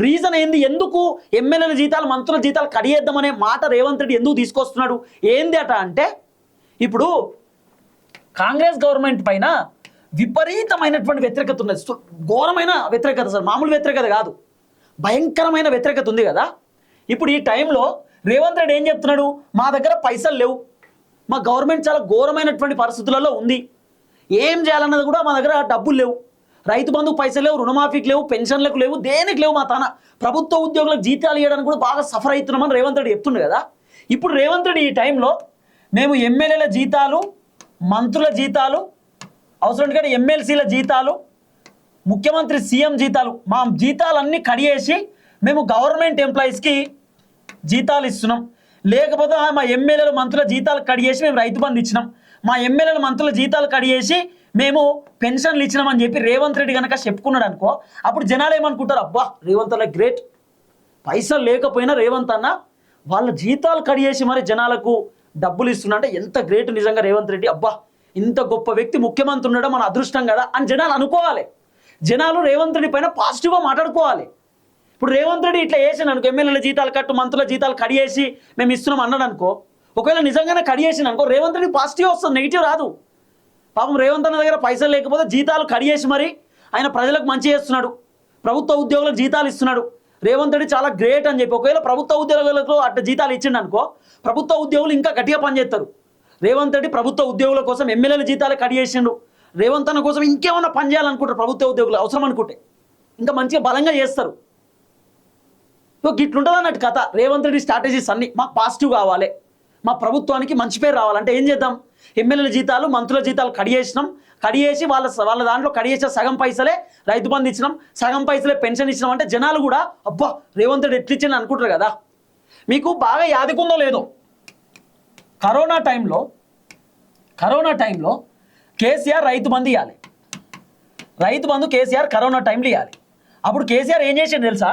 Reason ఏంది? ఎందుకు ఎమ్మెల్యేల జీతాలు మంత్రుల జీతాలు కడియేద్దామనే మాట రేవంత్ రెడ్డి ఎందుకు తీసుకొస్తున్నాడు? ఏంది అట అంటే, ఇప్పుడు కాంగ్రెస్ గవర్నమెంట్ పైన విపరీతమైనటువంటి వ్యతిరేకత ఉన్నది, ఘోరమైన వ్యతిరేకత సార్, మామూలు వ్యతిరేకత కాదు, భయంకరమైన వ్యతిరేకత ఉంది కదా. ఇప్పుడు ఈ టైంలో రేవంత్ రెడ్డి ఏం చెప్తున్నాడు? మా దగ్గర పైసలు లేవు, మా గవర్నమెంట్ చాలా ఘోరమైనటువంటి పరిస్థితులలో ఉంది, ఏం చేయాలన్నది కూడా మా దగ్గర డబ్బులు లేవు, రైతు బంధుకు పైసలు లేవు, రుణమాఫీకి లేవు, పెన్షన్లకు లేవు, దేనికి లేవు, మా తన ప్రభుత్వ ఉద్యోగులకు జీతాలు ఇవ్వడానికి కూడా బాగా సఫర్ అవుతున్నామని రేవంత్ రెడ్డి చెప్తుండే కదా. ఇప్పుడు రేవంత్ రెడ్డి ఈ టైంలో మేము ఎమ్మెల్యేల జీతాలు, మంత్రుల జీతాలు, అవసరం కానీ ఎమ్మెల్సీల జీతాలు, ముఖ్యమంత్రి సీఎం జీతాలు, మా జీతాలన్నీ కడియేసి మేము గవర్నమెంట్ ఎంప్లాయీస్కి జీతాలు ఇస్తున్నాం, లేకపోతే మా ఎమ్మెల్యేల మంత్రుల జీతాలు కడియేసి మేము రైతు బంధు ఇచ్చినాం, మా ఎమ్మెల్యేల మంత్రుల జీతాలు కడియేసి మేము పెన్షన్లు ఇచ్చినామని చెప్పి రేవంత్ రెడ్డి కనుక చెప్పుకున్నాడు అనుకో, అప్పుడు జనాలు ఏమనుకుంటారు? అబ్బా రేవంత్ అన్న గ్రేట్, పైసలు లేకపోయినా రేవంత్ అన్న వాళ్ళ జీతాలు కడియేసి మరి జనాలకు డబ్బులు ఇస్తున్నా అంటే ఎంత గ్రేట్ నిజంగా రేవంత్ రెడ్డి, అబ్బా ఇంత గొప్ప వ్యక్తి ముఖ్యమంత్రి ఉండడం మన అదృష్టం కదా అని జనాలు అనుకోవాలి. జనాలు రేవంత్ రెడ్డి పైన పాజిటివ్గా మాట్లాడుకోవాలి. ఇప్పుడు రేవంత్ రెడ్డి ఇట్లా వేసాను అనుకో, ఎమ్మెల్యేల జీతాలు కట్టు, మంత్రుల జీతాలు కడియేసి మేము ఇస్తున్నాం అన్నాడు అనుకో, ఒకవేళ నిజంగానే కడియేసిన అనుకో, రేవంత్ రెడ్డి పాజిటివ్ వస్తుంది, నెగిటివ్ రాదు. పాపం రేవంత్ అన్న దగ్గర పైసలు లేకపోతే జీతాలు కడియేసి మరి ఆయన ప్రజలకు మంచి చేస్తున్నాడు, ప్రభుత్వ ఉద్యోగులకు జీతాలు ఇస్తున్నాడు, రేవంత్ రెడ్డి చాలా గ్రేట్ అని చెప్పి ఒకవేళ ప్రభుత్వ ఉద్యోగులకు అట్లా జీతాలు ఇచ్చిండు అనుకో, ప్రభుత్వ ఉద్యోగులు ఇంకా గట్టిగా పనిచేస్తారు. రేవంత్ రెడ్డి ప్రభుత్వ ఉద్యోగుల కోసం ఎమ్మెల్యేల జీతాలు కడియేసిండు, రేవంత్ అన్న కోసం ఇంకేమన్నా పని చేయాలనుకుంటారు ప్రభుత్వ ఉద్యోగులు, అవసరం అనుకుంటే ఇంకా మంచిగా బలంగా చేస్తారు. గిట్లుంటుంది అన్నట్టు కథ. రేవంత్ రెడ్డి స్ట్రాటజీస్ అన్ని మాకు పాజిటివ్ కావాలి, మా ప్రభుత్వానికి మంచి పేరు రావాలంటే ఏం చేద్దాం? ఎమ్మెల్యేల జీతాలు, మంత్రుల జీతాలు కడియేసి వాళ్ళ దాంట్లో కడియేసే సగం పైసలే రైతు బంధు ఇచ్చినాం, సగం పైసలే పెన్షన్ ఇచ్చినాం అంటే జనాలు కూడా అబ్బా రేవంత్ రెడ్డి ఎట్లిచ్చింది అనుకుంటారు కదా. మీకు బాగా యాదకుందో లేదో, కరోనా టైంలో కేసీఆర్ రైతు బంధు ఇవ్వాలి, రైతు బంధు కేసీఆర్ కరోనా టైంలో ఇవ్వాలి. అప్పుడు కేసీఆర్ ఏం చేసిండు తెలుసా?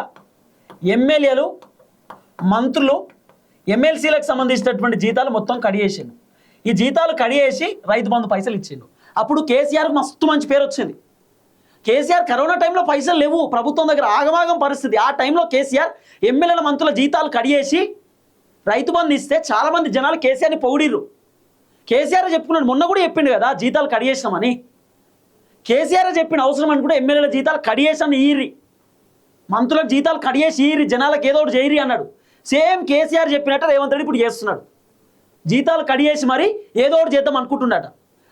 ఎమ్మెల్యేలు, మంత్రులు, ఎమ్మెల్సీలకు సంబంధించినటువంటి జీతాలు మొత్తం కడియేసిండు. ఈ జీతాలు కడియేసి రైతు బంధు పైసలు ఇచ్చిండు. అప్పుడు కేసీఆర్కి మస్తు మంచి పేరు వచ్చింది. కేసీఆర్ కరోనా టైంలో పైసలు లేవు, ప్రభుత్వం దగ్గర ఆగమాగం పరిస్థితి. ఆ టైంలో కేసీఆర్ ఎమ్మెల్యేల, మంత్రుల జీతాలు కడియేసి రైతు బంధు ఇస్తే చాలామంది జనాలు కేసీఆర్ని పొగిడిర్రు. కేసీఆర్ చెప్పుకున్నాడు, మొన్న కూడా చెప్పిండు కదా జీతాలు కడియేసామని. కేసీఆర్ చెప్పిన అవసరం అనుకుంటే ఎమ్మెల్యేల జీతాలు కడియేసాను ఈరి, మంత్రులకు జీతాలు కడియేసి ఈరి, జనాలకు ఏదో ఒకటి చేయరి అన్నాడు. సేమ్ కేసీఆర్ చెప్పినట్టు రేవంత్ రెడ్డి ఇప్పుడు చేస్తున్నాడు, జీతాలు కడియేసి మరి ఏదో ఒకటి చేద్దాం అనుకుంటున్నాడు.